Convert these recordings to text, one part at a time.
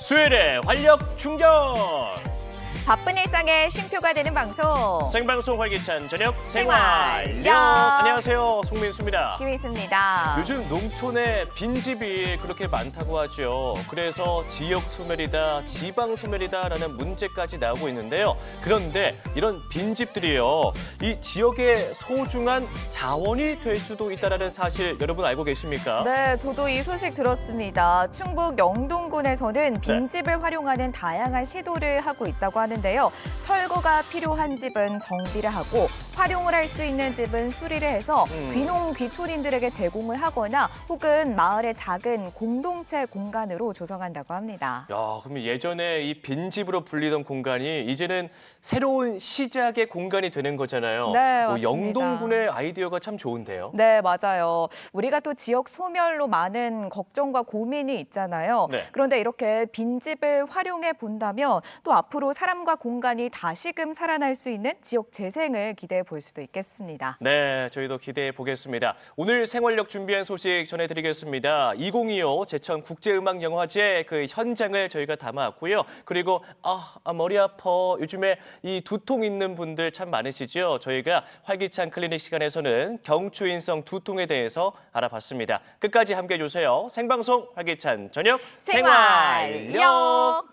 수요일에 활력 충전! 바쁜 일상에 쉼표가 되는 방송. 생방송 활기찬 저녁 생활력. 생활력! 안녕하세요, 송민수입니다. 김희수입니다. 요즘 농촌에 빈집이 그렇게 많다고 하죠. 그래서 지역 소멸이다, 지방 소멸이다라는 문제까지 나오고 있는데요. 그런데 이런 빈집들이요, 이 지역의 소중한 자원이 될 수도 있다는 사실 여러분 알고 계십니까? 네, 저도 이 소식 들었습니다. 충북 영동군에서는 빈집을 활용하는 다양한 시도를 하고 있다고 하는데요. 철거가 필요한 집은 정비를 하고 활용을 할 수 있는 집은 수리를 해서 귀농 귀촌인들에게 제공을 하거나 혹은 마을의 작은 공동체 공간으로 조성한다고 합니다. 야, 그럼 예전에 이 빈집으로 불리던 공간이 이제는 새로운 시작의 공간이 되는 거잖아요. 네, 맞습니다. 영동군의 아이디어가 참 좋은데요. 네, 맞아요. 우리가 또 지역 소멸로 많은 걱정과 고민이 있잖아요. 네. 그런데 이렇게 빈집을 활용해 본다면 또 앞으로 사람과 공간이 다시금 살아날 수 있는 지역 재생을 기대해 볼 수도 있겠습니다. 네, 저희도 기대해 보겠습니다. 오늘 생활력 준비한 소식 전해드리겠습니다. 2025 제천 국제음악영화제 그 현장을 저희가 담아왔고요. 그리고 머리 아파 요즘에 이 두통 있는 분들 참 많으시죠. 저희가 활기찬 클리닉 시간에서는 경추인성 두통에 대해서 알아봤습니다. 끝까지 함께해 주세요. 생방송 활기찬 저녁 생활력.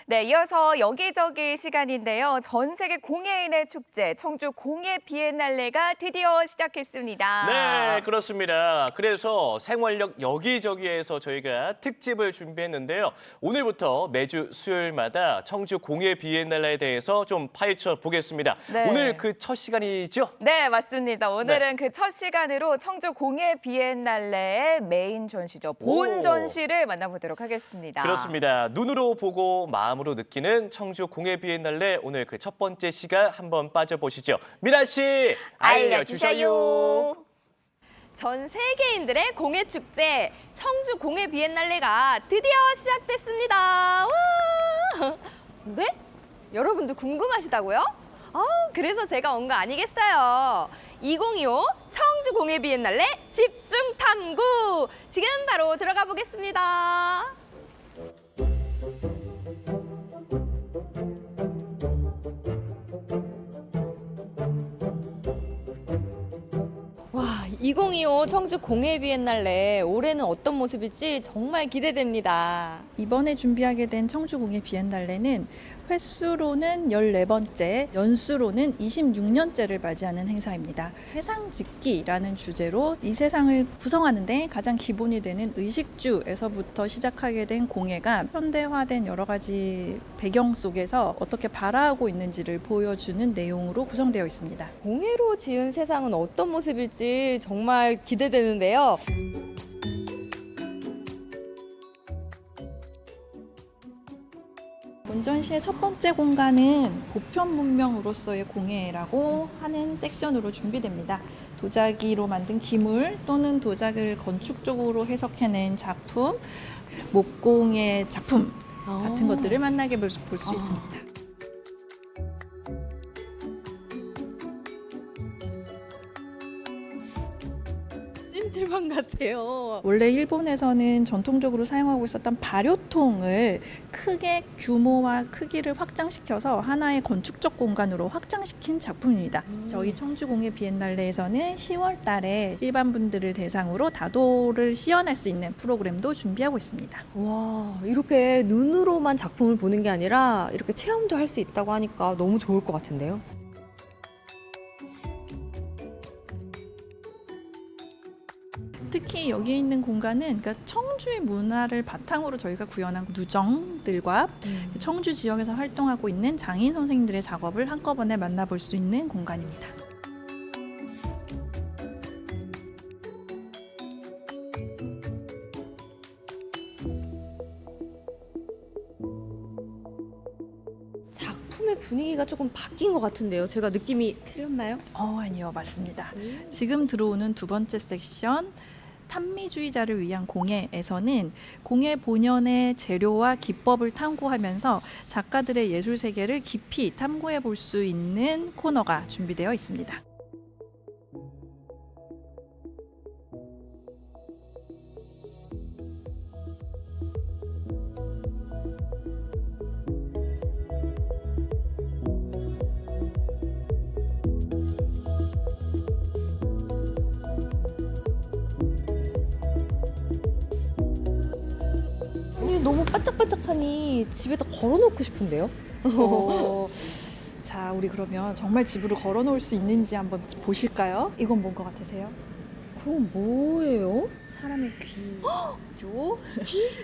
네, 이어서 여기저기 시간인데요. 전 세계 공예인의 축제, 청주 공예 비엔날레가 드디어 시작했습니다. 네, 그렇습니다. 그래서 생활력 여기저기에서 저희가 특집을 준비했는데요. 오늘부터 매주 수요일마다 청주 공예 비엔날레에 대해서 좀 파헤쳐 보겠습니다. 네. 오늘 그 첫 시간이죠? 네, 맞습니다. 오늘은 그 첫 시간으로 청주 공예 비엔날레의 메인 전시죠. 본 전시를 만나보도록 하겠습니다. 그렇습니다. 눈으로 보고 마음으로 느끼는 청주 공예 비엔날레 오늘 그 첫 번째 시간 한번 빠져보시죠. 미나 씨 알려주셔요. 전 세계인들의 공예 축제 청주 공예 비엔날레가 드디어 시작됐습니다. 와! 네? 여러분도 궁금하시다고요? 그래서 제가 온 거 아니겠어요. 2025 청주 공예 비엔날레 집중 탐구 지금 바로 들어가 보겠습니다. 와, 2025 청주 공예 비엔날레 올해는 어떤 모습일지 정말 기대됩니다. 이번에 준비하게 된 청주공예 비엔날레는 횟수로는 14번째, 연수로는 26년째를 맞이하는 행사입니다. 세상짓기라는 주제로 이 세상을 구성하는 데 가장 기본이 되는 의식주에서부터 시작하게 된 공예가 현대화된 여러 가지 배경 속에서 어떻게 발화하고 있는지를 보여주는 내용으로 구성되어 있습니다. 공예로 지은 세상은 어떤 모습일지 정말 기대되는데요. 본전시의 첫 번째 공간은 보편 문명으로서의 공예라고 하는 섹션으로 준비됩니다. 도자기로 만든 기물 또는 도자기를 건축적으로 해석해낸 작품, 목공의 작품 같은 것들을 만나게 볼 수 있습니다. 찜질방 같아요. 원래 일본에서는 전통적으로 사용하고 있었던 발효통을 크게 규모와 크기를 확장시켜서 하나의 건축적 공간으로 확장시킨 작품입니다. 저희 청주공예 비엔날레에서는 10월 달에 일반분들을 대상으로 다도를 시연할 수 있는 프로그램도 준비하고 있습니다. 와, 이렇게 눈으로만 작품을 보는 게 아니라 이렇게 체험도 할 수 있다고 하니까 너무 좋을 것 같은데요. 특히 여기 있는 공간은 그러니까 청주의 문화를 바탕으로 저희가 구현한 누정들과 청주 지역에서 활동하고 있는 장인 선생님들의 작업을 한꺼번에 만나볼 수 있는 공간입니다. 작품의 분위기가 조금 바뀐 것 같은데요. 제가 느낌이 틀렸나요? 아니요, 맞습니다. 지금 들어오는 두 번째 섹션 탄미주의자를 위한 공예에서는 공예 본연의 재료와 기법을 탐구하면서 작가들의 예술 세계를 깊이 탐구해 볼 수 있는 코너가 준비되어 있습니다. 아니, 너무 반짝반짝하니 집에다 걸어놓고 싶은데요? 자, 우리 그러면 정말 집으로 걸어 놓을 수 있는지 한번 보실까요? 이건 뭔 것 같으세요? 그건 뭐예요? 사람의 귀죠.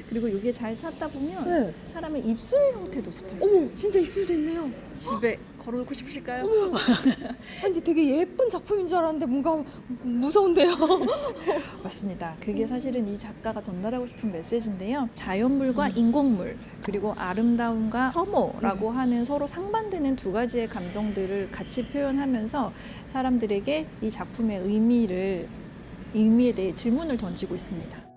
그리고 여기에 잘 찾다 보면 네. 사람의 입술 형태도 붙어 있어요. 어머, 진짜 입술도 있네요. 집에 걸어 놓고 싶으실까요? 어머. 아니, 근데 되게 예쁜 작품인 줄 알았는데 뭔가 무서운데요? 맞습니다. 그게 사실은 이 작가가 전달하고 싶은 메시지인데요. 자연물과 인공물, 그리고 아름다움과 혐오라고 하는 서로 상반되는 두 가지의 감정들을 같이 표현하면서 사람들에게 이 작품의 의미에 대해 질문을 던지고 있습니다.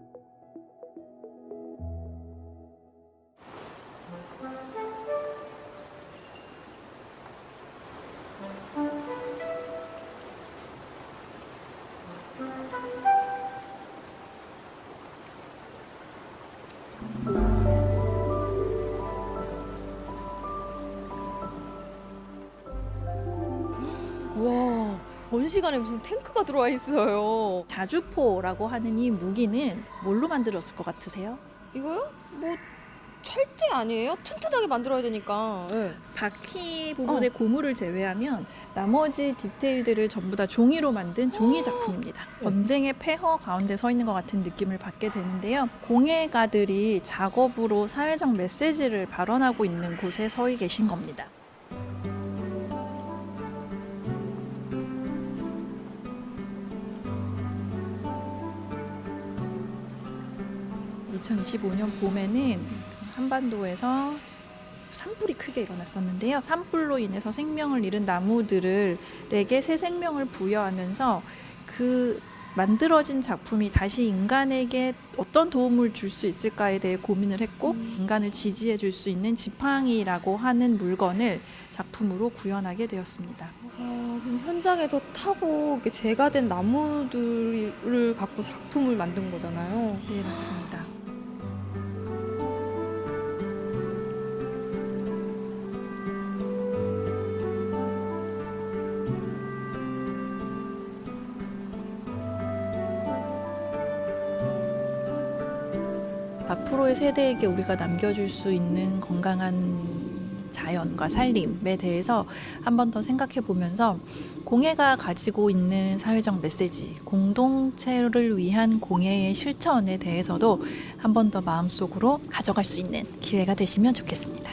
와, 번시간에 무슨 탱크가 들어와 있어요. 자주포라고 하는 이 무기는 뭘로 만들었을 것 같으세요? 이거요? 뭐 철제 아니에요? 튼튼하게 만들어야 되니까. 네. 바퀴 부분의 고무를 제외하면 나머지 디테일들을 전부 다 종이로 만든 종이 작품입니다. 전쟁의 폐허 가운데 서 있는 것 같은 느낌을 받게 되는데요. 공예가들이 작업으로 사회적 메시지를 발언하고 있는 곳에 서 계신 겁니다. 2025년 봄에는 한반도에서 산불이 크게 일어났었는데요. 산불로 인해서 생명을 잃은 나무들에게 새 생명을 부여하면서 그 만들어진 작품이 다시 인간에게 어떤 도움을 줄 수 있을까에 대해 고민을 했고 인간을 지지해 줄 수 있는 지팡이라고 하는 물건을 작품으로 구현하게 되었습니다. 그럼 현장에서 타고 이렇게 재가 된 나무들을 갖고 작품을 만든 거잖아요. 네, 맞습니다. 앞으로의 세대에게 우리가 남겨줄 수 있는 건강한 자연과 살림에 대해서 한 번 더 생각해 보면서 공예가 가지고 있는 사회적 메시지, 공동체를 위한 공예의 실천에 대해서도 한 번 더 마음속으로 가져갈 수 있는 기회가 되시면 좋겠습니다.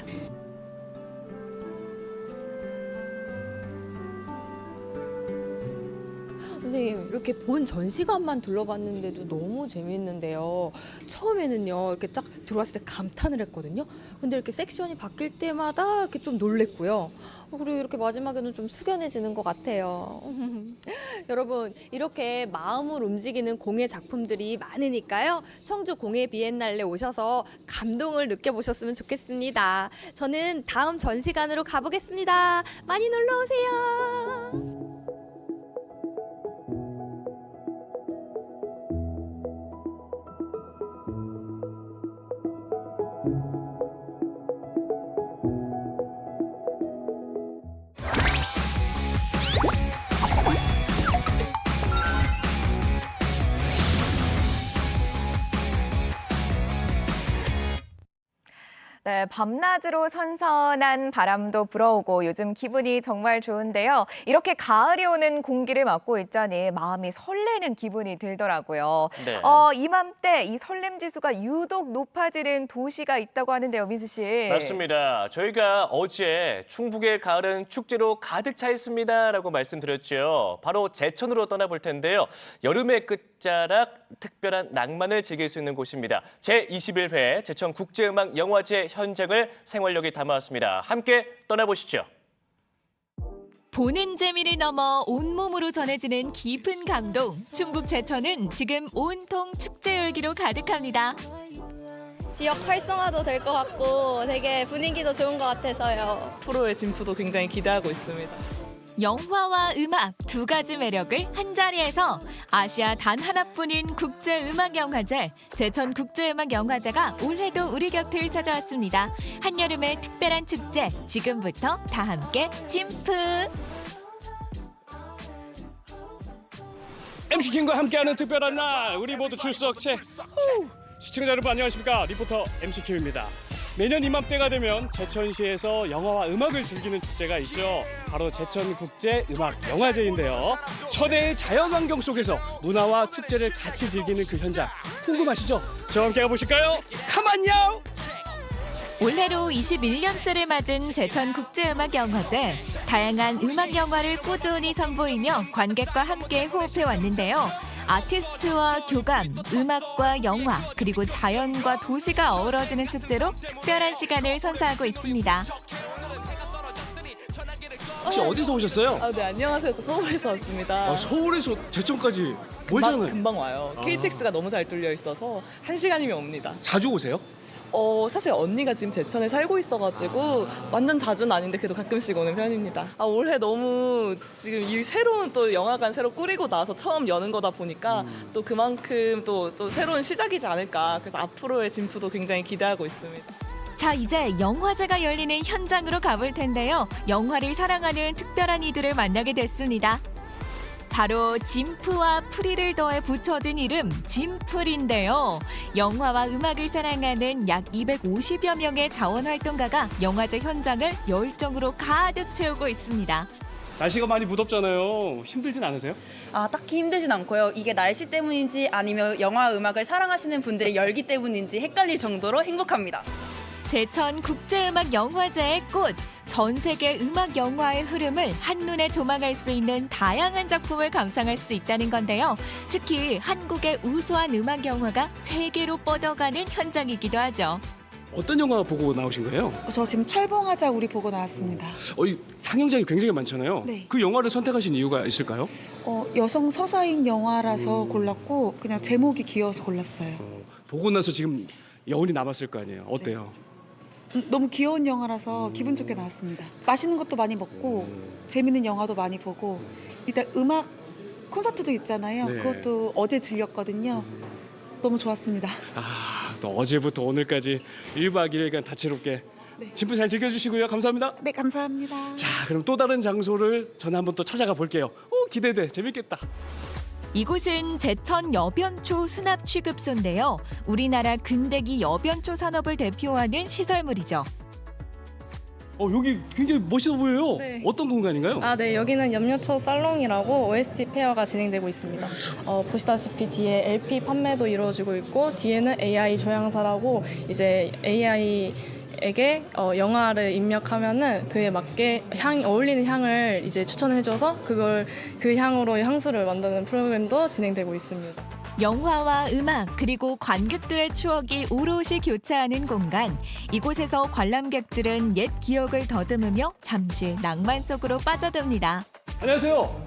선생님, 이렇게 본 전시관만 둘러봤는데도 너무 재밌는데요. 처음에는요, 이렇게 딱 들어왔을 때 감탄을 했거든요. 근데 이렇게 섹션이 바뀔 때마다 이렇게 좀 놀랬고요. 그리고 이렇게 마지막에는 좀 숙연해지는 것 같아요. 여러분, 이렇게 마음을 움직이는 공예 작품들이 많으니까요. 청주 공예 비엔날레 오셔서 감동을 느껴보셨으면 좋겠습니다. 저는 다음 전시관으로 가보겠습니다. 많이 놀러 오세요. 네, 밤낮으로 선선한 바람도 불어오고 요즘 기분이 정말 좋은데요. 이렇게 가을이 오는 공기를 맡고 있자니 마음이 설레는 기분이 들더라고요. 네. 이맘때 이 설렘 지수가 유독 높아지는 도시가 있다고 하는데요, 민수 씨. 맞습니다. 저희가 어제 충북의 가을은 축제로 가득 차 있습니다라고 말씀드렸죠. 바로 제천으로 떠나볼 텐데요. 여름의 끝자락 특별한 낭만을 즐길 수 있는 곳입니다. 제21회 제천국제음악영화제 현장을 생활력이 담아왔습니다. 함께 떠나보시죠. 보는 재미를 넘어 온몸으로 전해지는 깊은 감동. 충북 제천은 지금 온통 축제 열기로 가득합니다. 지역 활성화도 될 것 같고 되게 분위기도 좋은 것 같아서요. 프로의 진프도 굉장히 기대하고 있습니다. 영화와 음악 두 가지 매력을 한자리에서 아시아 단 하나뿐인 국제음악영화제 제천국제음악영화제가 올해도 우리 곁을 찾아왔습니다. 한여름의 특별한 축제 지금부터 다 함께 진프. MC 킹과 함께하는 특별한 날 우리 모두 출석체. 시청자 여러분 안녕하십니까? 리포터 MC 킴입니다. 매년 이맘때가 되면 제천시에서 영화와 음악을 즐기는 축제가 있죠. 바로 제천국제음악영화제인데요. 천혜의 자연환경 속에서 문화와 축제를 같이 즐기는 그 현장 궁금하시죠? 저와 함께 가보실까요? 가만요! 올해로 21년째를 맞은 제천국제음악영화제. 다양한 음악 영화를 꾸준히 선보이며 관객과 함께 호흡해 왔는데요. 아티스트와 교감, 음악과 영화, 그리고 자연과 도시가 어우러지는 축제로 특별한 시간을 선사하고 있습니다. 혹시 어디서 오셨어요? 네, 안녕하세요. 저 서울에서 왔습니다. 서울에서 제천까지 금방 와요. KTX가 너무 잘 뚫려 있어서 1시간이면 옵니다. 자주 오세요? 사실 언니가 지금 제천에 살고 있어가지고 완전 자주는 아닌데 그래도 가끔씩 오는 편입니다. 올해 너무 지금 이 새로운 또 영화관 새로 꾸리고 나서 처음 여는 거다 보니까 또 그만큼 또 새로운 시작이지 않을까. 그래서 앞으로의 진프도 굉장히 기대하고 있습니다. 자, 이제 영화제가 열리는 현장으로 가볼 텐데요. 영화를 사랑하는 특별한 이들을 만나게 됐습니다. 바로 진프와 프리를 더해 붙여진 이름 진플인데요. 영화와 음악을 사랑하는 약 250여 명의 자원활동가가 영화제 현장을 열정으로 가득 채우고 있습니다. 날씨가 많이 무덥잖아요. 힘들진 않으세요? 딱히 힘들진 않고요. 이게 날씨 때문인지 아니면 영화 음악을 사랑하시는 분들의 열기 때문인지 헷갈릴 정도로 행복합니다. 제천 국제음악영화제의 꽃, 전 세계 음악 영화의 흐름을 한눈에 조망할 수 있는 다양한 작품을 감상할 수 있다는 건데요. 특히 한국의 우수한 음악 영화가 세계로 뻗어가는 현장이기도 하죠. 어떤 영화 보고 나오신 거예요? 저 지금 철봉하자 우리 보고 나왔습니다. 이 상영장이 굉장히 많잖아요. 네. 그 영화를 선택하신 이유가 있을까요? 여성 서사인 영화라서 골랐고 그냥 제목이 귀여워서 골랐어요. 보고 나서 지금 여운이 남았을 거 아니에요. 어때요? 너무 귀여운 영화라서 기분 좋게 나왔습니다. 맛있는 것도 많이 먹고 재밌는 영화도 많이 보고 일단 음악 콘서트도 있잖아요. 네. 그것도 어제 즐겼거든요. 너무 좋았습니다. 또 어제부터 오늘까지 1박 2일간 다채롭게 진프 잘 즐겨주시고요. 감사합니다. 네, 감사합니다. 자, 그럼 또 다른 장소를 저는 한번 또 찾아가 볼게요. 기대돼. 재밌겠다. 이곳은 제천 여변초 수납 취급소인데요. 우리나라 근대기 여변초 산업을 대표하는 시설물이죠. 여기 굉장히 멋있어 보여요. 네. 어떤 공간인가요? 네, 여기는 염료초 살롱이라고 OST 페어가 진행되고 있습니다. 보시다시피 뒤에 LP 판매도 이루어지고 있고 뒤에는 AI 조향사라고 이제 AI에게 영화를 입력하면은 그에 맞게 어울리는 향을 이제 추천해줘서 그 향으로 향수를 만드는 프로그램도 진행되고 있습니다. 영화와 음악 그리고 관객들의 추억이 오롯이 교차하는 공간. 이곳에서 관람객들은 옛 기억을 더듬으며 잠시 낭만 속으로 빠져듭니다. 안녕하세요.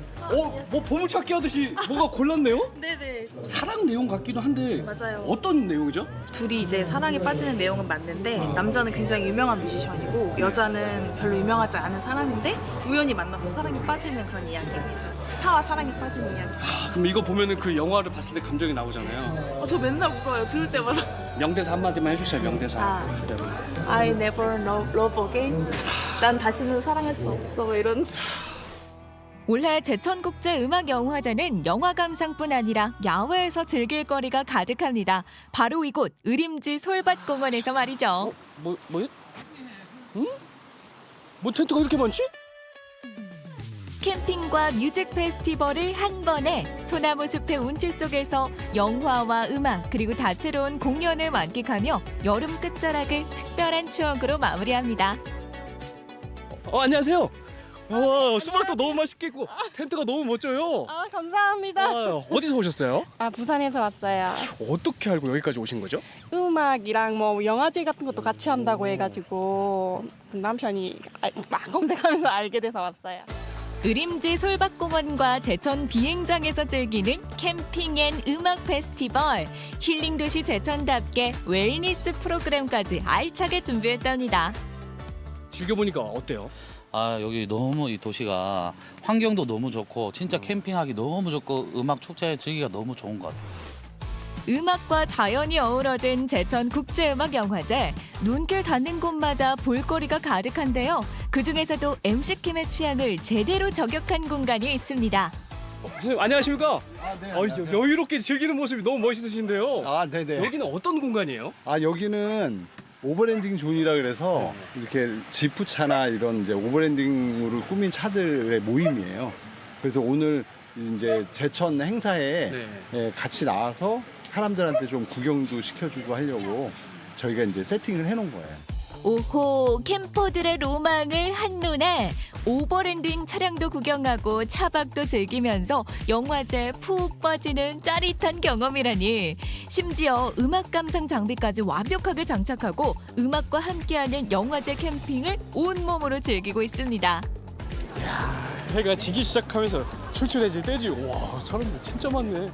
뭐 보물찾기 하듯이 뭐가 골랐네요? 네네. 사랑 내용 같기도 한데 맞아요. 어떤 내용이죠? 둘이 이제 사랑에 빠지는 내용은 맞는데 남자는 굉장히 유명한 뮤지션이고 여자는 별로 유명하지 않은 사람인데 우연히 만나서 사랑에 빠지는 그런 이야기입니다. 스타와 사랑에 빠지는 이야기. 그럼 이거 보면은 그 영화를 봤을 때 감정이 나오잖아요. 저 맨날 울어요. 들을 때마다. 명대사 한마디만 해주세요. 명대사. I never love again. 난 다시는 사랑할 수 없어. 뭐 이런. 올해 제천국제음악영화제는 영화 감상뿐 아니라 야외에서 즐길 거리가 가득합니다. 바로 이곳 의림지 솔밭공원에서 말이죠. 뭐요? 응? 뭐 텐트가 이렇게 많지? 캠핑과 뮤직 페스티벌을 한 번에 소나무 숲의 운치 속에서 영화와 음악 그리고 다채로운 공연을 만끽하며 여름 끝자락을 특별한 추억으로 마무리합니다. 안녕하세요. 와, 수박도 너무 맛있겠고 텐트가 너무 멋져요. 감사합니다. 어디서 오셨어요? 부산에서 왔어요. 어떻게 알고 여기까지 오신 거죠? 음악이랑 뭐 영화제 같은 것도 같이 한다고 해가지고 남편이 막 검색하면서 알게 돼서 왔어요. 의림지 솔밭공원과 제천 비행장에서 즐기는 캠핑 앤 음악 페스티벌, 힐링 도시 제천답게 웰니스 프로그램까지 알차게 준비했답니다. 즐겨보니까 어때요? 아, 여기 너무 이 도시가 환경도 너무 좋고 진짜 캠핑하기 너무 좋고 음악 축제 즐기기가 너무 좋은 것 같아요. 음악과 자연이 어우러진 제천 국제음악영화제. 눈길 닿는 곳마다 볼거리가 가득한데요. 그중에서도 MC킴의 취향을 제대로 저격한 공간이 있습니다. 선생님 안녕하십니까? 네, 여유롭게 즐기는 모습이 너무 멋있으신데요. 네네. 여기는 어떤 공간이에요? 여기는 오버랜딩 존이라 그래서 이렇게 지프차나 이런 이제 오버랜딩으로 꾸민 차들의 모임이에요. 그래서 오늘 이제 제천 행사에 같이 나와서 사람들한테 좀 구경도 시켜주고 하려고 저희가 이제 세팅을 해놓은 거예요. 오호, 캠퍼들의 로망을 한눈에 오버랜딩 차량도 구경하고 차박도 즐기면서 영화제에 푹 빠지는 짜릿한 경험이라니. 심지어 음악 감상 장비까지 완벽하게 장착하고 음악과 함께하는 영화제 캠핑을 온몸으로 즐기고 있습니다. 해가 지기 시작하면서 출출해질 때지. 와, 사람들 진짜 많네.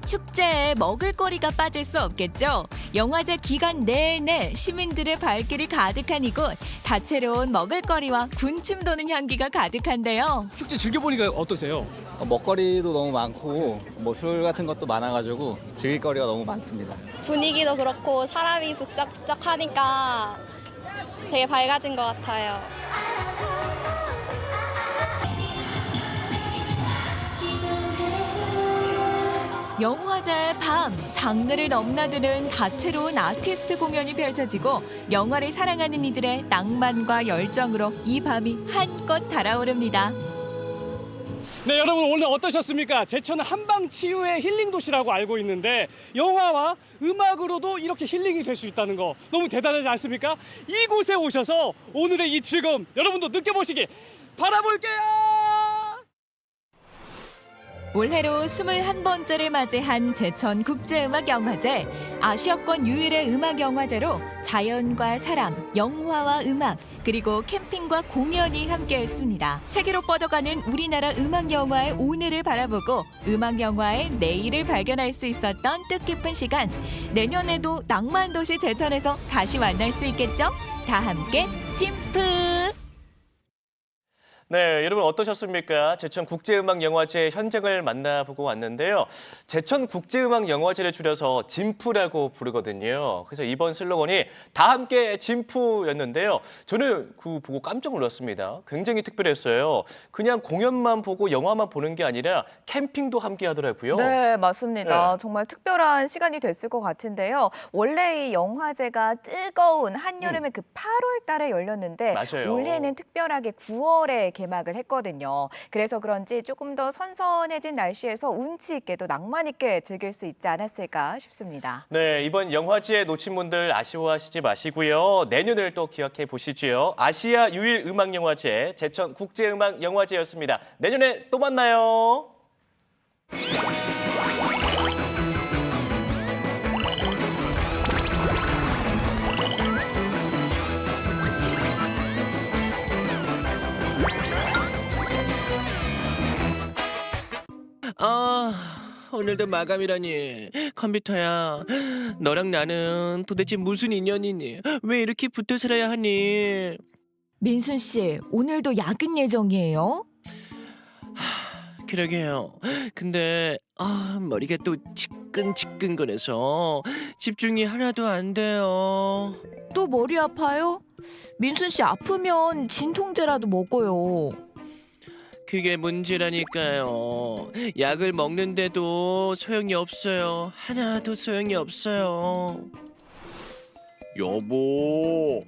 축제에 먹을거리가 빠질 수 없겠죠. 영화제 기간 내내 시민들의 발길이 가득한 이곳. 다채로운 먹을거리와 군침 도는 향기가 가득한데요. 축제 즐겨보니까 어떠세요? 먹거리도 너무 많고 뭐 술 같은 것도 많아가지고 즐길 거리가 너무 많습니다. 분위기도 그렇고 사람이 북적북적하니까 되게 밝아진 것 같아요. 영화제의 밤, 장르를 넘나드는 다채로운 아티스트 공연이 펼쳐지고 영화를 사랑하는 이들의 낭만과 열정으로 이 밤이 한껏 달아오릅니다. 네, 여러분 오늘 어떠셨습니까? 제천은 한방 치유의 힐링 도시라고 알고 있는데 영화와 음악으로도 이렇게 힐링이 될 수 있다는 거 너무 대단하지 않습니까? 이곳에 오셔서 오늘의 이 즐거움 여러분도 느껴보시기 바라볼게요. 올해로 21번째를 맞이한 제천 국제음악영화제. 아시아권 유일의 음악영화제로 자연과 사람, 영화와 음악, 그리고 캠핑과 공연이 함께했습니다. 세계로 뻗어가는 우리나라 음악영화의 오늘을 바라보고 음악영화의 내일을 발견할 수 있었던 뜻깊은 시간. 내년에도 낭만도시 제천에서 다시 만날 수 있겠죠? 다 함께 찜프! 네, 여러분 어떠셨습니까? 제천 국제음악영화제 현장을 만나보고 왔는데요. 제천 국제음악영화제를 줄여서 진프라고 부르거든요. 그래서 이번 슬로건이 다 함께 진프였는데요. 저는 그거 보고 깜짝 놀랐습니다. 굉장히 특별했어요. 그냥 공연만 보고 영화만 보는 게 아니라 캠핑도 함께 하더라고요. 네, 맞습니다. 네. 정말 특별한 시간이 됐을 것 같은데요. 원래 이 영화제가 뜨거운 한여름의 그 8월 달에 열렸는데 맞아요. 올해는 특별하게 9월에 개막을 했거든요. 그래서 그런지 조금 더 선선해진 날씨에서 운치 있게도 낭만 있게 즐길 수 있지 않았을까 싶습니다. 네, 이번 영화제 놓친 분들 아쉬워하시지 마시고요. 내년을 또 기억해 보시지요. 아시아 유일 음악영화제 제천 국제음악영화제였습니다. 내년에 또 만나요. 오늘도 마감이라니. 컴퓨터야, 너랑 나는 도대체 무슨 인연이니? 왜 이렇게 붙어 살아야 하니? 민순 씨, 오늘도 야근 예정이에요? 그러게요. 근데 머리가 또 지끈지끈거려서 집중이 하나도 안 돼요. 또 머리 아파요? 민순 씨 아프면 진통제라도 먹어요. 그게 문제라니까요. 약을 먹는데도 소용이 없어요. 하나도 소용이 없어요. 여보,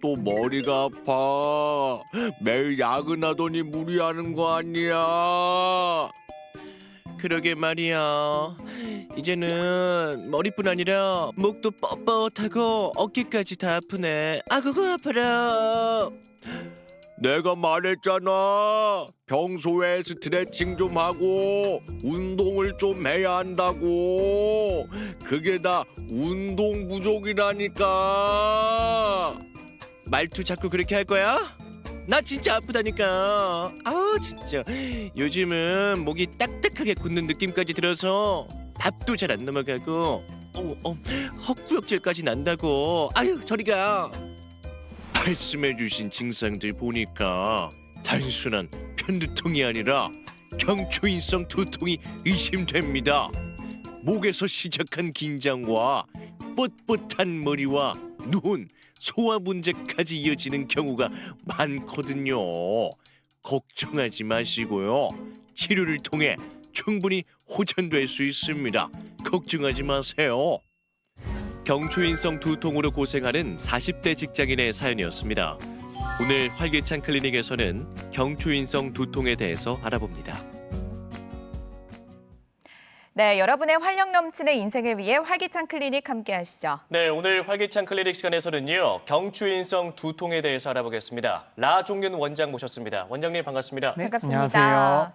또 머리가 아파. 매일 야근하더니 무리하는 거 아니야? 그러게 말이야. 이제는 머리뿐 아니라 목도 뻣뻣하고 어깨까지 다 아프네. 아구구 아파라. 내가 말했잖아. 평소에 스트레칭 좀 하고 운동을 좀 해야 한다고. 그게 다 운동 부족이라니까. 말투 자꾸 그렇게 할 거야? 나 진짜 아프다니까. 아 진짜 요즘은 목이 딱딱하게 굳는 느낌까지 들어서 밥도 잘 안 넘어가고 헛구역질까지 난다고. 아유 저리가. 말씀해주신 증상들 보니까 단순한 편두통이 아니라 경추인성 두통이 의심됩니다. 목에서 시작한 긴장과 뻣뻣한 머리와 눈, 소화 문제까지 이어지는 경우가 많거든요. 걱정하지 마시고요. 치료를 통해 충분히 호전될 수 있습니다. 걱정하지 마세요. 경추인성 두통으로 고생하는 40대 직장인의 사연이었습니다. 오늘 활기찬 클리닉에서는 경추인성 두통에 대해서 알아봅니다. 네, 여러분의 활력 넘치는 인생을 위해 활기찬 클리닉 함께 하시죠. 네, 오늘 활기찬 클리닉 시간에서는요. 경추인성 두통에 대해서 알아보겠습니다. 라종윤 원장 모셨습니다. 원장님 반갑습니다. 네, 반갑습니다.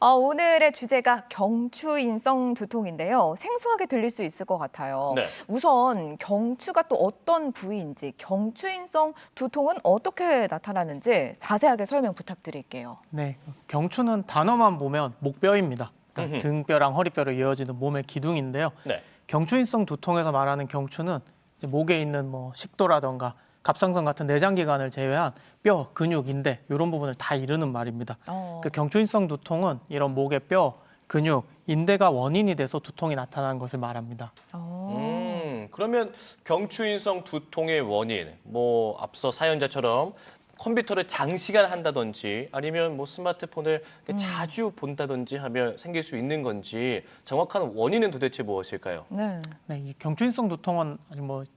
오늘의 주제가 경추인성 두통인데요. 생소하게 들릴 수 있을 것 같아요. 네. 우선 경추가 또 어떤 부위인지, 경추인성 두통은 어떻게 나타나는지 자세하게 설명 부탁드릴게요. 네, 경추는 단어만 보면 목뼈입니다. 그러니까 등뼈랑 허리뼈로 이어지는 몸의 기둥인데요. 네. 경추인성 두통에서 말하는 경추는 이제 목에 있는 식도라던가 갑상선 같은 내장기관을 제외한 뼈, 근육, 인대 이런 부분을 다 이르는 말입니다. 그 경추인성 두통은 이런 목의 뼈, 근육, 인대가 원인이 돼서 두통이 나타나는 것을 말합니다. 그러면 경추인성 두통의 원인, 앞서 사연자처럼 컴퓨터를 장시간 한다든지 아니면 스마트폰을 자주 본다든지 하면 생길 수 있는 건지 정확한 원인은 도대체 무엇일까요? 네, 이 경추인성 두통은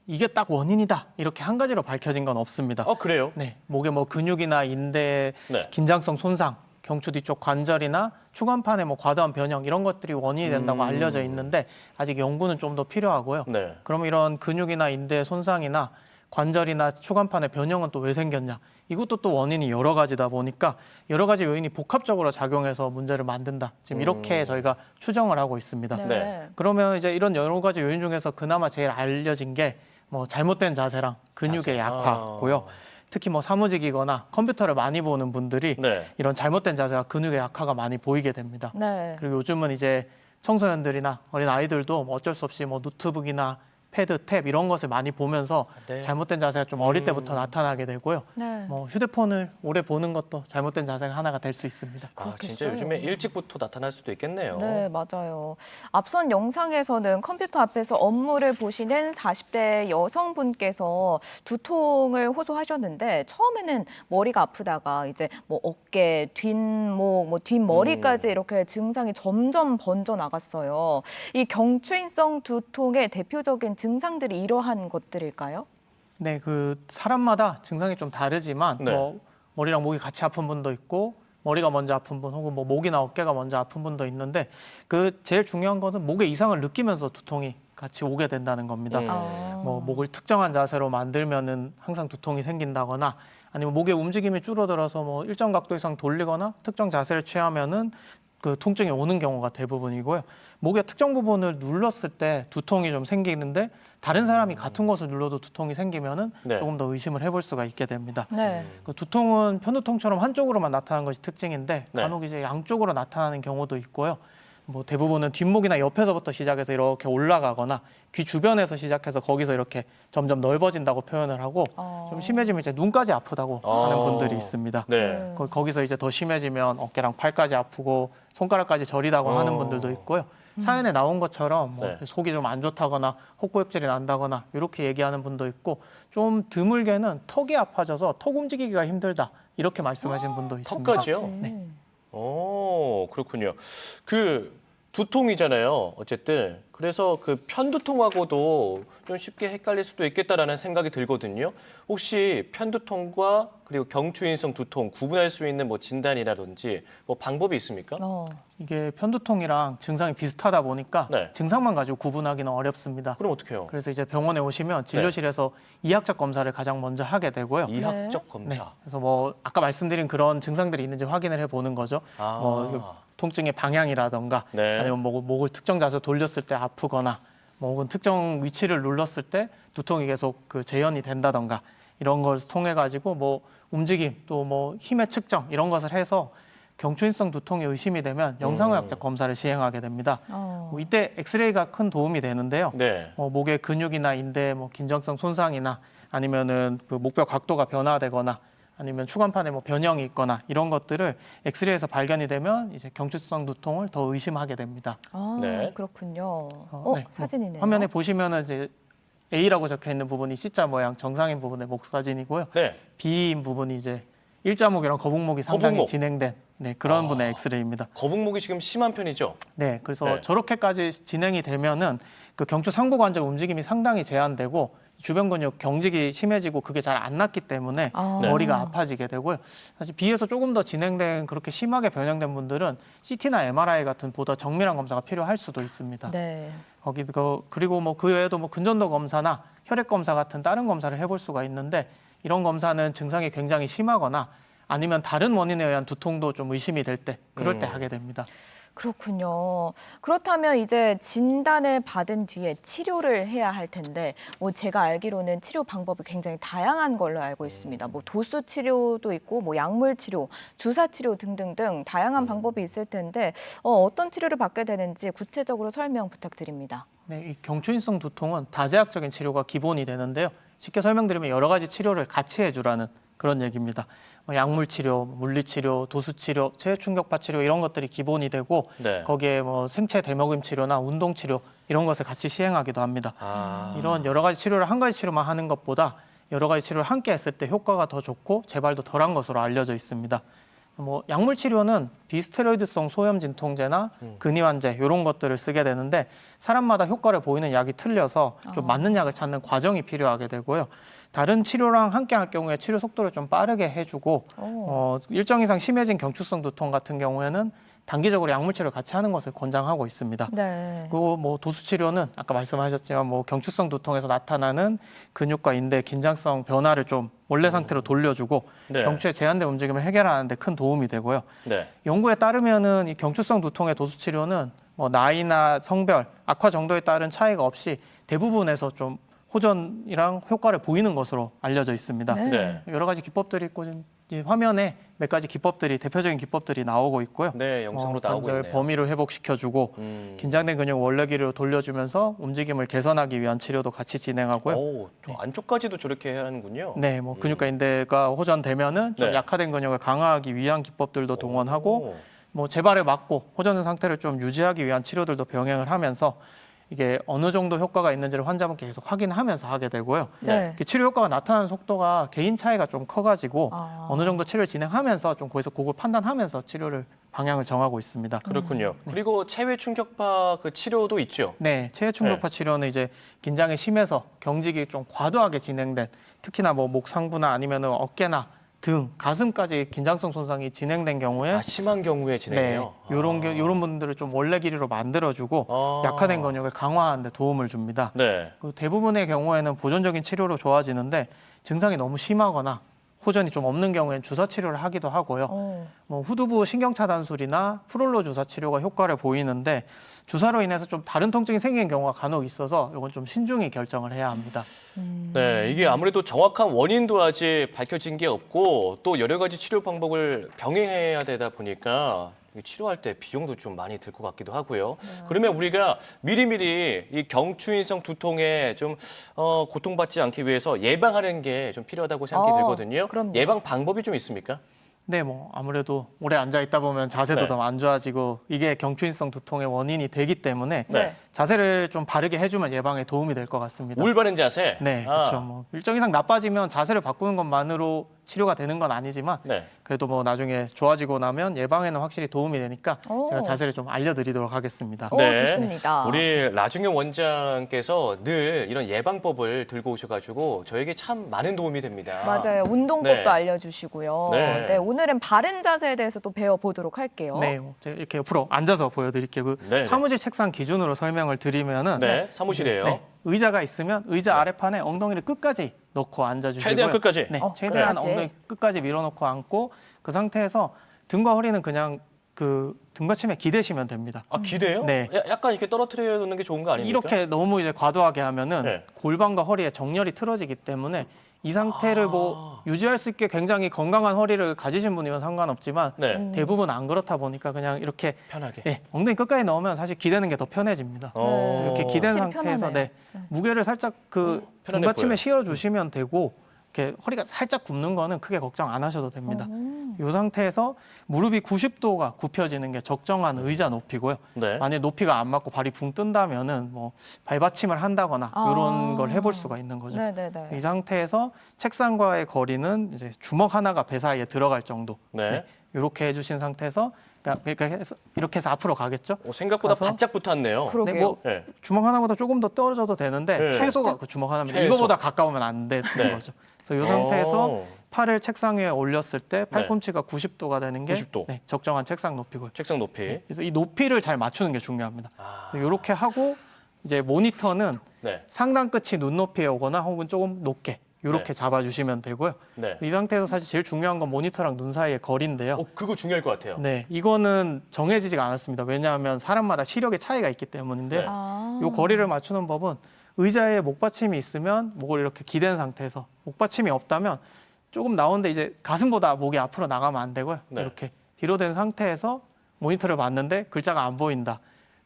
이게 딱 원인이다 이렇게 한 가지로 밝혀진 건 없습니다. 그래요? 네, 목의 근육이나 인대 네. 긴장성 손상, 경추 뒤쪽 관절이나 추간판의 과도한 변형 이런 것들이 원인이 된다고 알려져 있는데 아직 연구는 좀 더 필요하고요. 네. 그럼 이런 근육이나 인대 손상이나 관절이나 추간판의 변형은 또 왜 생겼냐? 이것도 또 원인이 여러 가지다 보니까 여러 가지 요인이 복합적으로 작용해서 문제를 만든다. 지금 이렇게 저희가 추정을 하고 있습니다. 네. 그러면 이제 이런 여러 가지 요인 중에서 그나마 제일 알려진 게 잘못된 자세랑 근육의 약화고요. 특히 사무직이거나 컴퓨터를 많이 보는 분들이 네. 이런 잘못된 자세와 근육의 약화가 많이 보이게 됩니다. 네. 그리고 요즘은 이제 청소년들이나 어린 아이들도 어쩔 수 없이 노트북이나 패드, 탭 이런 것을 많이 보면서 네. 잘못된 자세가 좀 어릴 때부터 나타나게 되고요. 네. 휴대폰을 오래 보는 것도 잘못된 자세가 하나가 될 수 있습니다. 진짜 요즘에 일찍부터 나타날 수도 있겠네요. 네, 맞아요. 앞선 영상에서는 컴퓨터 앞에서 업무를 보시는 40대 여성분께서 두통을 호소하셨는데 처음에는 머리가 아프다가 이제 어깨, 뒷목, 뒷머리까지 이렇게 증상이 점점 번져 나갔어요. 이 경추인성 두통의 대표적인 증상들이 이러한 것들일까요? 네, 사람마다 증상이 좀 다르지만 네. 머리랑 목이 같이 아픈 분도 있고 머리가 먼저 아픈 분 혹은 목이나 어깨가 먼저 아픈 분도 있는데 제일 중요한 것은 목의 이상을 느끼면서 두통이 같이 오게 된다는 겁니다. 목을 특정한 자세로 만들면은 항상 두통이 생긴다거나 아니면 목의 움직임이 줄어들어서 일정 각도 이상 돌리거나 특정 자세를 취하면은 통증이 오는 경우가 대부분이고요. 목의 특정 부분을 눌렀을 때 두통이 좀 생기는데 다른 사람이 같은 곳을 눌러도 두통이 생기면은 네. 조금 더 의심을 해볼 수가 있게 됩니다. 네. 두통은 편두통처럼 한쪽으로만 나타나는 것이 특징인데 네. 간혹 이제 양쪽으로 나타나는 경우도 있고요. 대부분은 뒷목이나 옆에서부터 시작해서 이렇게 올라가거나 귀 주변에서 시작해서 거기서 이렇게 점점 넓어진다고 표현을 하고 좀 심해지면 이제 눈까지 아프다고 하는 분들이 있습니다. 네. 거기서 이제 더 심해지면 어깨랑 팔까지 아프고 손가락까지 저리다고 하는 분들도 있고요. 사연에 나온 것처럼 네. 속이 좀 안 좋다거나 헛구역질이 난다거나 이렇게 얘기하는 분도 있고 좀 드물게는 턱이 아파져서 턱 움직이기가 힘들다 이렇게 말씀하시는 분도 있습니다. 턱까지요? 네. 그렇군요. 두통이잖아요. 어쨌든 그래서 편두통하고도 좀 쉽게 헷갈릴 수도 있겠다라는 생각이 들거든요. 혹시 편두통과 그리고 경추인성 두통 구분할 수 있는 진단이라든지 방법이 있습니까? 이게 편두통이랑 증상이 비슷하다 보니까 네. 증상만 가지고 구분하기는 어렵습니다. 그럼 어떻게 해요? 그래서 이제 병원에 오시면 진료실에서 이학적 검사를 가장 먼저 하게 되고요. 이학적 검사. 네. 그래서 아까 말씀드린 그런 증상들이 있는지 확인을 해보는 거죠. 통증의 방향이라던가 네. 아니면 목을 특정 자세로 돌렸을 때 아프거나 혹은 특정 위치를 눌렀을 때 두통이 계속 재현이 된다던가 이런 걸 통해 가지고 뭐 움직임 또 뭐 힘의 측정 이런 것을 해서 경추인성 두통에 의심이 되면 영상의학적 검사를 시행하게 됩니다. 뭐 이때 엑스레이가 큰 도움이 되는데요. 네. 목의 근육이나 인대 뭐 긴장성 손상이나 아니면은 그 목뼈 각도가 변화되거나 아니면 추간판에 뭐 변형이 있거나 이런 것들을 엑스레이에서 발견이 되면 이제 경추성 두통을 더 의심하게 됩니다. 네. 그렇군요. 네. 사진이네요. 화면에 보시면은 이제 A라고 적혀 있는 부분이 C자 모양 정상인 부분의 목 사진이고요. 네. B인 부분이 이제 일자목이랑 거북목이 상당히 거북목. 진행된 그런 분의 엑스레이입니다. 거북목이 지금 심한 편이죠? 네, 그래서 네. 저렇게까지 진행이 되면은 그 경추 상부 관절 움직임이 상당히 제한되고 주변 근육 경직이 심해지고 그게 잘 안 낫기 때문에 머리가 아파지게 되고요. 사실 B에서 조금 더 진행된 그렇게 심하게 변형된 분들은 CT나 MRI 같은 보다 정밀한 검사가 필요할 수도 있습니다. 네. 그리고 뭐 그 외에도 뭐 근전도 검사나 혈액 검사 같은 다른 검사를 해볼 수가 있는데 이런 검사는 증상이 굉장히 심하거나 아니면 다른 원인에 의한 두통도 좀 의심이 될 때 그럴 때 하게 됩니다. 그렇군요. 그렇다면 이제 진단을 받은 뒤에 치료를 해야 할 텐데 뭐 제가 알기로는 치료 방법이 굉장히 다양한 걸로 알고 있습니다. 뭐 도수 치료도 있고 뭐 약물 치료, 주사 치료 등등등 다양한 방법이 있을 텐데 어떤 치료를 받게 되는지 구체적으로 설명 부탁드립니다. 네, 이 경추인성 두통은 다제약적인 치료가 기본이 되는데요. 쉽게 설명드리면 여러 가지 치료를 같이 해주라는 그런 얘기입니다. 약물 치료, 물리 치료, 도수 치료, 체외 충격파 치료 이런 것들이 기본이 되고 네. 거기에 뭐 생체 대먹임 치료나 운동 치료 이런 것을 같이 시행하기도 합니다. 이런 여러 가지 치료를 한 가지 치료만 하는 것보다 여러 가지 치료를 함께 했을 때 효과가 더 좋고 재발도 덜한 것으로 알려져 있습니다. 뭐 약물 치료는 비스테로이드성 소염 진통제나 근이환제 이런 것들을 쓰게 되는데 사람마다 효과를 보이는 약이 틀려서 좀 맞는 약을 찾는 과정이 필요하게 되고요. 다른 치료랑 함께 할 경우에 치료 속도를 좀 빠르게 해주고 일정 이상 심해진 경추성 두통 같은 경우에는 단기적으로 약물 치료를 같이 하는 것을 권장하고 있습니다. 네. 그리고 뭐 도수 치료는 아까 말씀하셨지만 뭐 경추성 두통에서 나타나는 근육과 인대 긴장성 변화를 좀 원래 상태로 돌려주고 네. 경추의 제한된 움직임을 해결하는 데 큰 도움이 되고요. 네. 연구에 따르면은 이 경추성 두통의 도수 치료는 뭐 나이나 성별, 악화 정도에 따른 차이가 없이 대부분에서 좀 호전이랑 효과를 보이는 것으로 알려져 있습니다. 네. 여러 가지 기법들이 있고 이제 화면에 몇 가지 기법들이 대표적인 기법들이 나오고 있고요. 네, 영상으로 나오고 관절 있네요. 범위를 회복시켜주고 긴장된 근육 원래 길이로 돌려주면서 움직임을 개선하기 위한 치료도 같이 진행하고요. 오, 저 안쪽까지도 저렇게 해야 하는군요. 네, 뭐 근육과 인대가 호전되면은 좀 네. 약화된 근육을 강화하기 위한 기법들도 동원하고 뭐 재발을 막고 호전 상태를 좀 유지하기 위한 치료들도 병행을 하면서 이게 어느 정도 효과가 있는지를 환자분께 계속 확인하면서 하게 되고요. 네. 치료 효과가 나타나는 속도가 개인 차이가 좀 커가지고 어느 정도 치료를 진행하면서 좀 거기서 그걸 판단하면서 치료를 방향을 정하고 있습니다. 그렇군요. 그리고 체외 충격파 그 치료도 있죠. 네, 체외 충격파 치료는 이제 긴장이 심해서 경직이 좀 과도하게 진행된 특히나 뭐 목 상부나 아니면은 어깨나 등, 가슴까지 긴장성 손상이 진행된 경우에 심한 경우에 진행해요. 네, 요런 분들을 좀 원래 길이로 만들어주고 약화된 근육을 강화하는 데 도움을 줍니다. 네. 그 대부분의 경우에는 보존적인 치료로 좋아지는데 증상이 너무 심하거나 호전이 좀 없는 경우에는 주사 치료를 하기도 하고요. 뭐 후두부 신경차단술이나 프롤로 주사 치료가 효과를 보이는데 주사로 인해서 좀 다른 통증이 생기는 경우가 간혹 있어서 이건 좀 신중히 결정을 해야 합니다. 네, 이게 아무래도 정확한 원인도 아직 밝혀진 게 없고 또 여러 가지 치료 방법을 병행해야 되다 보니까 치료할 때 비용도 좀 많이 들 것 같기도 하고요. 그러면 우리가 미리미리 이 경추인성 두통에 좀 고통받지 않기 위해서 예방하는 게 좀 필요하다고 생각이 들거든요. 그럼요. 예방 방법이 좀 있습니까? 네, 뭐 아무래도 오래 앉아 있다 보면 자세도 네. 더 안 좋아지고 이게 경추인성 두통의 원인이 되기 때문에 네. 자세를 좀 바르게 해주면 예방에 도움이 될 것 같습니다. 올바른 자세. 네, 그렇죠. 뭐 일정 이상 나빠지면 자세를 바꾸는 것만으로 치료가 되는 건 아니지만 네. 그래도 뭐 나중에 좋아지고 나면 예방에는 확실히 도움이 되니까 제가 자세를 좀 알려드리도록 하겠습니다. 좋습니다. 우리 라중현 원장께서 늘 이런 예방법을 들고 오셔가지고 저에게 참 많은 도움이 됩니다. 맞아요. 운동법도 네. 알려주시고요. 네. 네, 오늘은 바른 자세에 대해서 또 배워보도록 할게요. 네, 제가 이렇게 옆으로 앉아서 보여드릴게요. 그 네. 사무실 책상 기준으로 설명을 드리면은 네, 사무실이에요. 네, 의자가 있으면 의자 아래판에 ong덩이를 끝까지 넣고 앉아주시고요. 최대한 끝까지? 네, 최대한 끝까지. 엉덩이 끝까지 밀어넣고 앉고 그 상태에서 등과 허리는 그냥 그 등받침에 기대시면 됩니다. 아, 기대요? 네. 약간 이렇게 떨어뜨려 놓는 게 좋은 거 아닙니까? 이렇게 너무 이제 과도하게 하면은 네. 골반과 허리에 정렬이 틀어지기 때문에 이 상태를 뭐 유지할 수 있게 굉장히 건강한 허리를 가지신 분이면 상관없지만 네. 대부분 안 그렇다 보니까 그냥 이렇게 편하게. 네, 엉덩이 끝까지 넣으면 사실 기대는 게 더 편해집니다. 이렇게 기댄 확실히 상태에서 편하네요. 무게를 살짝 그 편안해 등받침에 보여요. 실어주시면 되고 이렇게 허리가 살짝 굽는 거는 크게 걱정 안 하셔도 됩니다. 이 상태에서 무릎이 90도가 굽혀지는 게 적정한 의자 높이고요. 네. 만약 높이가 안 맞고 발이 붕 뜬다면은 뭐 발받침을 한다거나 이런 걸 해볼 수가 있는 거죠. 네네네. 이 상태에서 책상과의 거리는 이제 주먹 하나가 배 사이에 들어갈 정도. 네. 이렇게 해주신 상태에서 그러니까 이렇게 해서 앞으로 가겠죠. 생각보다 가서 바짝 붙었네요. 그러게요. 네, 뭐 네. 주먹 하나보다 조금 더 떨어져도 되는데 네. 최소가 그 주먹 하나입니다. 최소. 이거보다 가까우면 안 되는 네. 거죠. 그래서 이 상태에서 팔을 책상 위에 올렸을 때 팔꿈치가 90도가 되는 게 90도. 네, 적정한 책상 높이고요. 책상 높이. 그래서 이 높이를 잘 맞추는 게 중요합니다. 이렇게 하고 이제 모니터는 네. 상단 끝이 눈높이에 오거나 혹은 조금 높게 이렇게 네. 잡아주시면 되고요. 네. 이 상태에서 사실 제일 중요한 건 모니터랑 눈 사이의 거리인데요. 그거 중요할 것 같아요. 네, 이거는 정해지지가 않았습니다. 왜냐하면 사람마다 시력의 차이가 있기 때문인데 네. 이 거리를 맞추는 법은 의자에 목받침이 있으면 목을 이렇게 기댄 상태에서 목받침이 없다면 조금 나오는데 이제 가슴보다 목이 앞으로 나가면 안 되고요. 네. 이렇게 뒤로 된 상태에서 모니터를 봤는데 글자가 안 보인다.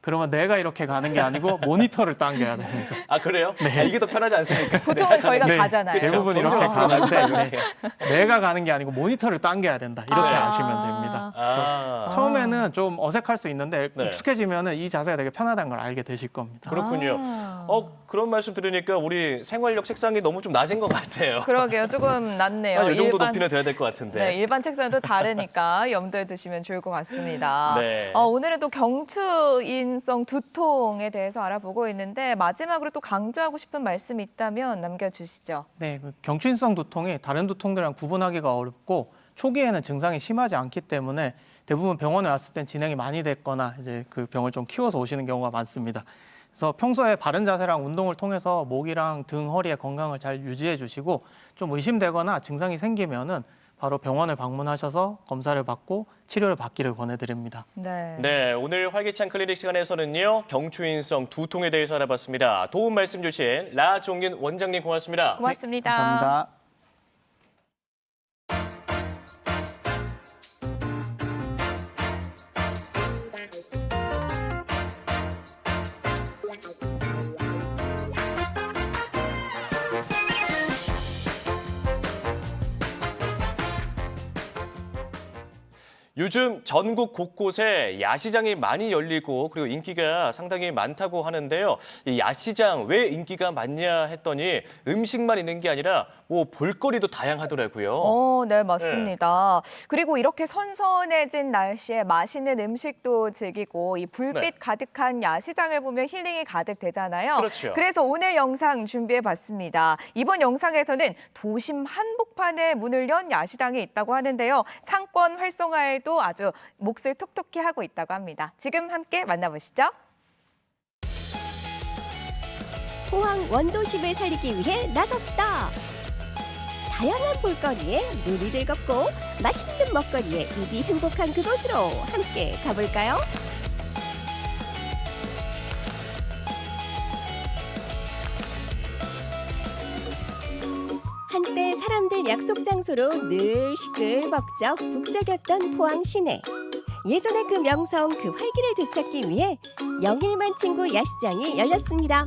그러면 내가 이렇게 가는 게 아니고 모니터를 당겨야 됩니다. 아 그래요? 아, 이게 더 편하지 않습니까? 보통은 저희가 네, 가잖아요. 대부분 이렇게 그렇죠. 가는데 이렇게. 내가 가는 게 아니고 모니터를 당겨야 된다. 이렇게 아시면 됩니다. 아. 처음에는 좀 어색할 수 있는데 네. 익숙해지면 이 자세가 되게 편하다는 걸 알게 되실 겁니다. 그렇군요. 그런 말씀 들으니까 우리 생활력 책상이 너무 좀 낮은 것 같아요. 그러게요. 조금 낮네요. 한 이 정도 높이는 돼야 될 것 같은데. 네, 일반 책상도 다르니까 염두에 두시면 좋을 것 같습니다. 네. 오늘은 또 경추인성 두통에 대해서 알아보고 있는데 마지막으로 또 강조하고 싶은 말씀이 있다면 남겨주시죠. 네, 그 경추인성 두통이 다른 두통들이랑 구분하기가 어렵고 초기에는 증상이 심하지 않기 때문에 대부분 병원에 왔을 땐 진행이 많이 됐거나 이제 그 병을 좀 키워서 오시는 경우가 많습니다. 그래서 평소에 바른 자세랑 운동을 통해서 목이랑 등, 허리의 건강을 잘 유지해 주시고 좀 의심되거나 증상이 생기면은 바로 병원을 방문하셔서 검사를 받고 치료를 받기를 권해드립니다. 네, 오늘 활기찬 클리닉 시간에서는요, 경추인성 두통에 대해서 알아봤습니다. 도움 말씀 주신 라종윤 원장님 고맙습니다. 고맙습니다. 감사합니다. 요즘 전국 곳곳에 야시장이 많이 열리고 그리고 인기가 상당히 많다고 하는데요. 이 야시장 왜 인기가 많냐 했더니 음식만 있는 게 아니라 뭐 볼거리도 다양하더라고요. 네, 맞습니다. 그리고 이렇게 선선해진 날씨에 맛있는 음식도 즐기고 이 불빛 가득한 야시장을 보면 힐링이 가득 되잖아요. 그렇죠. 그래서 오늘 영상 준비해봤습니다. 이번 영상에서는 도심 한복판에 문을 연 야시장이 있다고 하는데요. 상권 활성화에도 아주 몫을 톡톡히 하고 있다고 합니다. 지금 함께 만나보시죠. 포항 원도심을 살리기 위해 나섰다. 다양한 볼거리에 눈이 즐겁고 맛있는 먹거리에 입이 행복한 그곳으로 함께 가볼까요? 한때 사람들 약속 장소로 늘 시끌벅적 북적였던 포항 시내. 예전의 그 명성, 그 활기를 되찾기 위해 영일만 친구 야시장이 열렸습니다.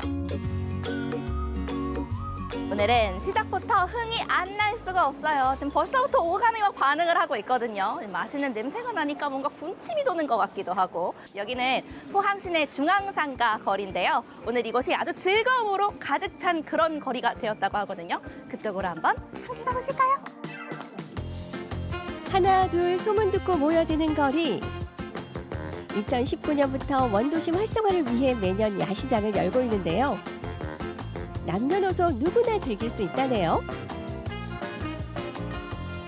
오늘은 시작부터 흥이 안 날 수가 없어요. 지금 벌써부터 오감이 막 반응을 하고 있거든요. 맛있는 냄새가 나니까 뭔가 군침이 도는 것 같기도 하고. 여기는 포항시내 중앙상가 거리인데요. 오늘 이곳이 아주 즐거움으로 가득 찬 그런 거리가 되었다고 하거든요. 그쪽으로 한번 함께 가보실까요? 하나 둘 소문 듣고 모여드는 거리. 2019년부터 원도심 활성화를 위해 매년 야시장을 열고 있는데요. 남녀노소 누구나 즐길 수 있다네요.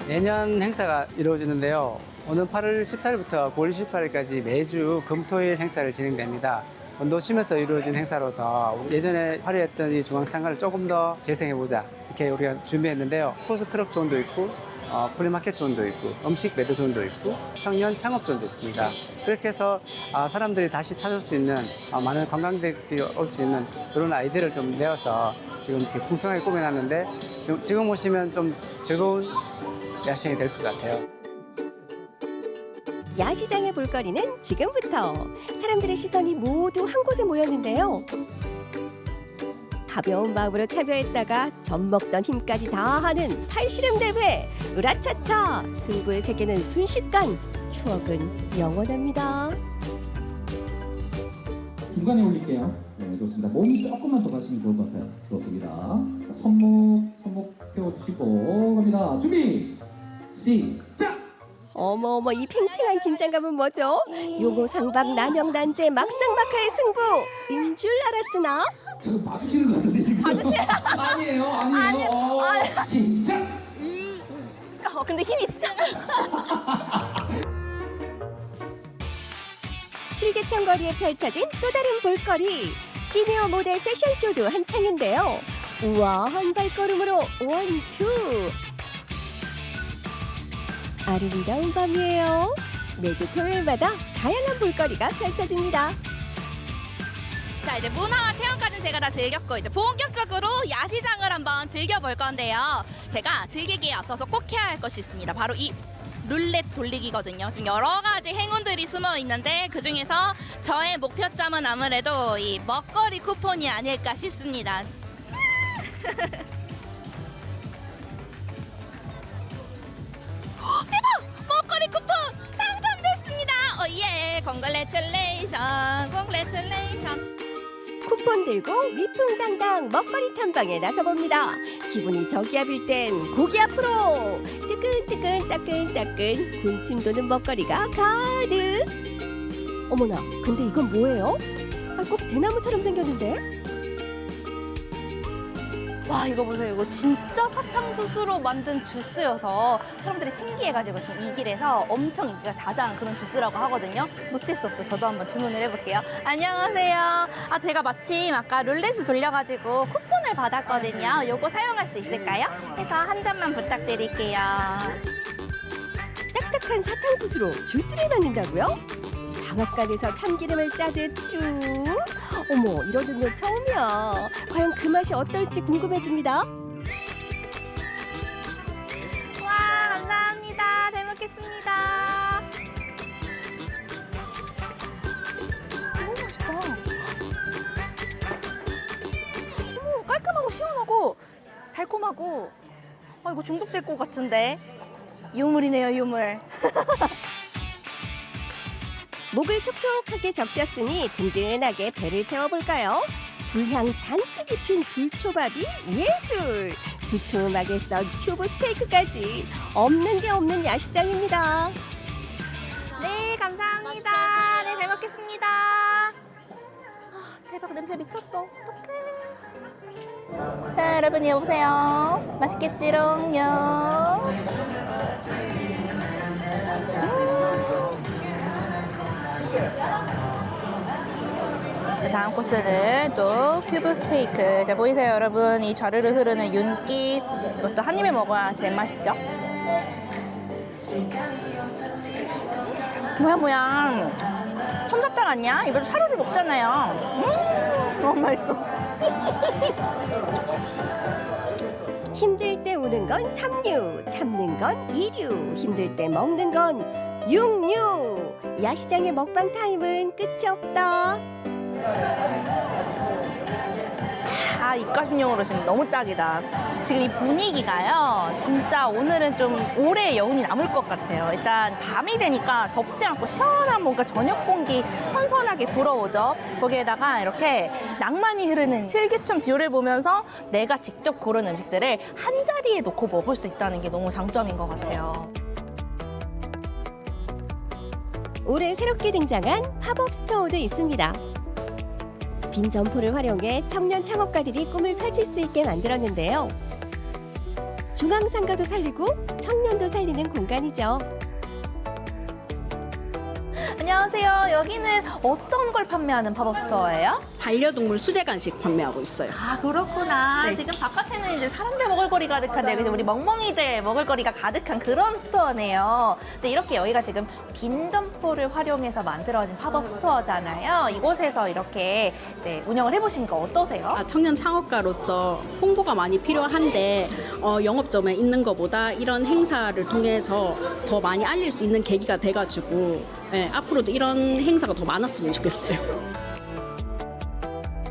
매년 행사가 이루어지는데요. 오는 8월 14일부터 9월 28일까지 매주 금토일 행사를 진행됩니다. 원도심에서 이루어진 행사로서 예전에 화려했던 이 중앙상가를 조금 더 재생해보자 이렇게 우리가 준비했는데요. 푸드트럭 존도 있고 플리마켓 존도 있고 음식 매도 존도 있고 청년 창업 존도 있습니다. 그렇게 해서 사람들이 다시 찾을 수 있는 많은 관광객들이 올 수 있는 그런 아이디어를 좀 내어서 지금 이렇게 풍성하게 꾸며놨는데 지금 오시면 좀 즐거운 야시장이 될 것 같아요. 야시장의 볼거리는 지금부터. 사람들의 시선이 모두 한 곳에 모였는데요. 가벼운 마음으로 참여했다가 젖먹던 힘까지 다하는 팔씨름 대회. 으라차차. 승부의 세계는 순식간, 추억은 영원합니다. 중간에 올릴게요. 네, 좋습니다. 몸이 조금만 더 가시면 좋을 것 같아요. 좋습니다. 자, 손목 세워주시고 갑니다. 준비, 시작! 어머어머, 이 팽팽한 긴장감은 뭐죠? 요고상박 난영단제 막상막하의 승부인 줄 알았으나 지금 봐주시는 것 같은데 지금. 아니에요. 시작! 근데 힘이 진짜. 실개천 거리에 펼쳐진 또 다른 볼거리. 시니어 모델 패션쇼도 한창인데요. 우아한 발걸음으로 원, 투. 아름다운 밤이에요. 매주 토요일마다 다양한 볼거리가 펼쳐집니다. 자, 이제 문화와 체험까지는 제가 다 즐겼고 이제 본격적으로 야시장을 한번 즐겨볼 건데요. 제가 즐기기에 앞서서 꼭 해야 할 것이 있습니다. 바로 이 룰렛 돌리기거든요. 지금 여러 가지 행운들이 숨어 있는데 그중에서 저의 목표점은 아무래도 이 먹거리 쿠폰이 아닐까 싶습니다. 대박! 먹거리 쿠폰 당첨됐습니다. 예, congrats. 쿠폰 들고 위풍당당 먹거리 탐방에 나서봅니다. 기분이 저기압일 땐 고기 앞으로. 뜨끈뜨끈 따끈따끈 군침 도는 먹거리가 가득. 어머나, 근데 이건 뭐예요? 꼭 대나무처럼 생겼는데? 와, 이거 보세요. 이거 진짜 사탕수수로 만든 주스여서 사람들이 신기해가지고 지금 이 길에서 엄청 인기가 자자한 그런 주스라고 하거든요. 놓칠 수 없죠. 저도 한번 주문을 해볼게요. 안녕하세요. 제가 마침 아까 룰렛을 돌려가지고 쿠폰을 받았거든요. 요거 사용할 수 있을까요? 해서 한 잔만 부탁드릴게요. 딱딱한 사탕수수로 주스를 만든다고요? 방앗간에서 참기름을 짜듯 쭉. 어머, 이런 음료 처음이야. 과연 그 맛이 어떨지 궁금해집니다. 와, 감사합니다. 잘 먹겠습니다. 너무 맛있다. 깔끔하고 시원하고 달콤하고 이거 중독될 것 같은데. 유물이네요, 유물. 목을 촉촉하게 적셨으니 든든하게 배를 채워볼까요? 불향 잔뜩 입힌 굴초밥이 예술! 두툼하게 썬 큐브 스테이크까지 없는 게 없는 야시장입니다. 네, 감사합니다. 네, 잘 먹겠습니다. 대박, 냄새 미쳤어. 어떡해. 자, 여러분 여보세요. 맛있겠지롱요. 다음 코스는 또 큐브 스테이크. 자, 보이세요 여러분? 이 좌르르 흐르는 윤기. 이것도 한 입에 먹어야 제일 맛있죠. 뭐야. 솜사탕 아니야? 이번에 사료를 먹잖아요. 너무 맛있어. 힘들 때 우는 건 3류, 참는 건 2류, 힘들 때 먹는 건 6류. 야시장의 먹방 타임은 끝이 없다. 입가심용으로 지금 너무 딱이다. 지금 이 분위기가요. 진짜 오늘은 좀 오래 여운이 남을 것 같아요. 일단 밤이 되니까 덥지 않고 시원한 뭔가 저녁 공기 선선하게 불어오죠. 거기에다가 이렇게 낭만이 흐르는 실개천 뷰를 보면서 내가 직접 고른 음식들을 한 자리에 놓고 먹을 수 있다는 게 너무 장점인 것 같아요. 올해 새롭게 등장한 팝업 스토어도 있습니다. 빈 점포를 활용해 청년 창업가들이 꿈을 펼칠 수 있게 만들었는데요. 중앙상가도 살리고 청년도 살리는 공간이죠. 안녕하세요. 여기는 어떤 걸 판매하는 팝업 스토어예요? 반려동물 수제 간식 판매하고 있어요. 아, 그렇구나. 네. 지금 바깥에는 이제 사람들 먹을거리 가득한데 그죠? 우리 멍멍이들 먹을거리가 가득한 그런 스토어네요. 근데 이렇게 여기가 지금 빈 점포를 활용해서 만들어진 팝업 스토어잖아요. 이곳에서 이렇게 이제 운영을 해보시니까 어떠세요? 청년 창업가로서 홍보가 많이 필요한데 영업점에 있는 것보다 이런 행사를 통해서 더 많이 알릴 수 있는 계기가 돼가지고 앞으로도 이런 행사가 더 많았으면 좋겠어요.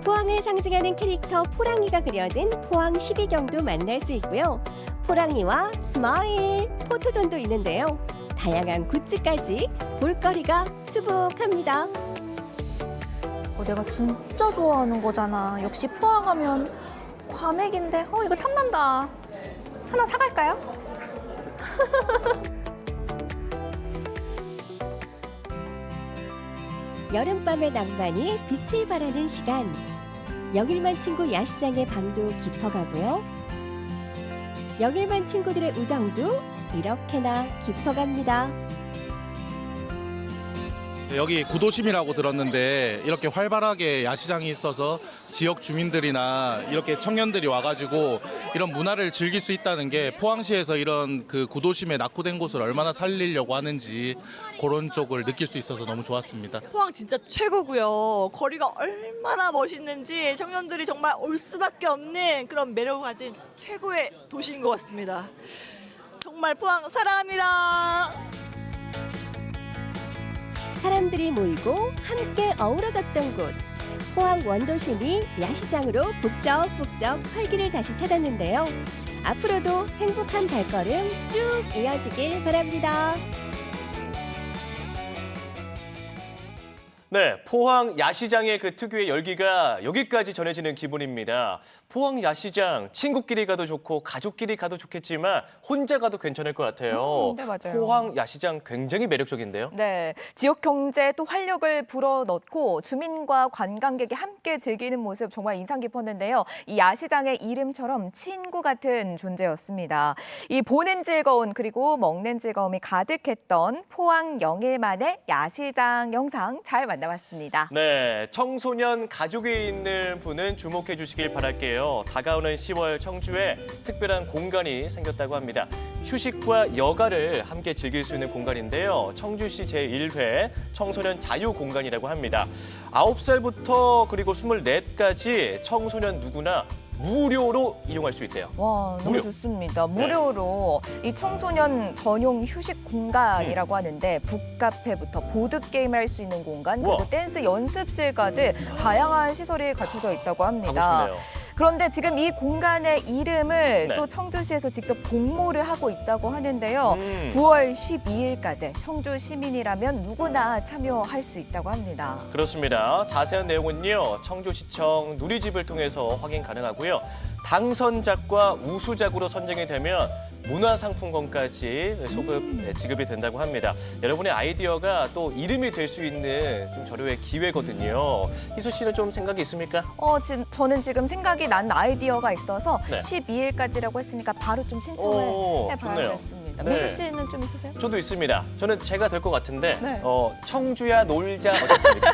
포항을 상징하는 캐릭터 포랑이가 그려진 포항 12경도 만날 수 있고요. 포랑이와 스마일 포토존도 있는데요. 다양한 굿즈까지 볼거리가 수북합니다. 내가 진짜 좋아하는 거잖아. 역시 포항하면 과메기인데 이거 탐난다. 하나 사갈까요? 여름밤의 낭만이 빛을 발하는 시간. 영일만 친구 야시장의 밤도 깊어가고요. 영일만 친구들의 우정도 이렇게나 깊어갑니다. 여기 구도심이라고 들었는데 이렇게 활발하게 야시장이 있어서 지역 주민들이나 이렇게 청년들이 와가지고 이런 문화를 즐길 수 있다는 게 포항시에서 이런 그 구도심에 낙후된 곳을 얼마나 살리려고 하는지 그런 쪽을 느낄 수 있어서 너무 좋았습니다. 포항 진짜 최고고요. 거리가 얼마나 멋있는지 청년들이 정말 올 수밖에 없는 그런 매력을 가진 최고의 도시인 것 같습니다. 정말 포항 사랑합니다. 사람들이 모이고 함께 어우러졌던 곳. 포항 원도심이 야시장으로 북적북적 활기를 다시 찾았는데요. 앞으로도 행복한 발걸음 쭉 이어지길 바랍니다. 네, 포항 야시장의 그 특유의 열기가 여기까지 전해지는 기분입니다. 포항 야시장 친구끼리 가도 좋고 가족끼리 가도 좋겠지만 혼자 가도 괜찮을 것 같아요. 네, 맞아요. 포항 야시장 굉장히 매력적인데요. 네, 지역 경제에 또 활력을 불어넣고 주민과 관광객이 함께 즐기는 모습 정말 인상 깊었는데요. 이 야시장의 이름처럼 친구 같은 존재였습니다. 이 보는 즐거움 그리고 먹는 즐거움이 가득했던 포항 영일만의 야시장 영상 잘 만나봤습니다. 네, 청소년 가족이 있는 분은 주목해 주시길 바랄게요. 다가오는 10월 청주에 특별한 공간이 생겼다고 합니다. 휴식과 여가를 함께 즐길 수 있는 공간인데요. 청주시 제1회 청소년 자유공간이라고 합니다. 9살부터 그리고 24까지 청소년 누구나 무료로 이용할 수 있대요. 와, 너무 무료. 좋습니다. 무료로 이 청소년 전용 휴식 공간이라고 하는데 북카페부터 보드게임 할 수 있는 공간, 그리고 우와. 댄스 연습실까지 다양한 시설이 갖춰져 있다고 합니다. 가고 싶네요. 그런데 지금 이 공간의 이름을 네. 또 청주시에서 직접 공모를 하고 있다고 하는데요. 음. 9월 12일까지 청주 시민이라면 누구나 참여할 수 있다고 합니다. 그렇습니다. 자세한 내용은요. 청주시청 누리집을 통해서 확인 가능하고요. 당선작과 우수작으로 선정이 되면 문화상품권까지 지급이 된다고 합니다. 여러분의 아이디어가 또 이름이 될 수 있는 좀 절호의 기회거든요. 희수 씨는 좀 생각이 있습니까? 저는 지금 생각이 난 아이디어가 있어서 네. 12일까지라고 했으니까 바로 좀 신청을 오, 해봐야겠습니다. 좋네요. 네. 미수 씨는 좀 있으세요? 저도 있습니다. 저는 제가 될 것 같은데 네. 청주야 놀자 어떻습니까?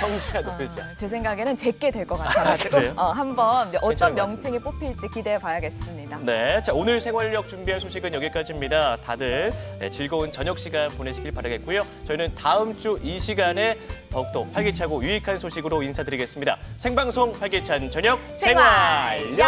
청주야 놀자. 제 생각에는 제게 될 것 같아가지고 그래요? 한번 괜찮은 어떤 것 명칭이 뽑힐지 기대해봐야겠습니다. 네, 자 오늘 생활력 준비한 소식은 여기까지입니다. 다들 즐거운 저녁 시간 보내시길 바라겠고요. 저희는 다음 주 이 시간에 더욱더 활기차고 유익한 소식으로 인사드리겠습니다. 생방송 활기찬 저녁 생활력.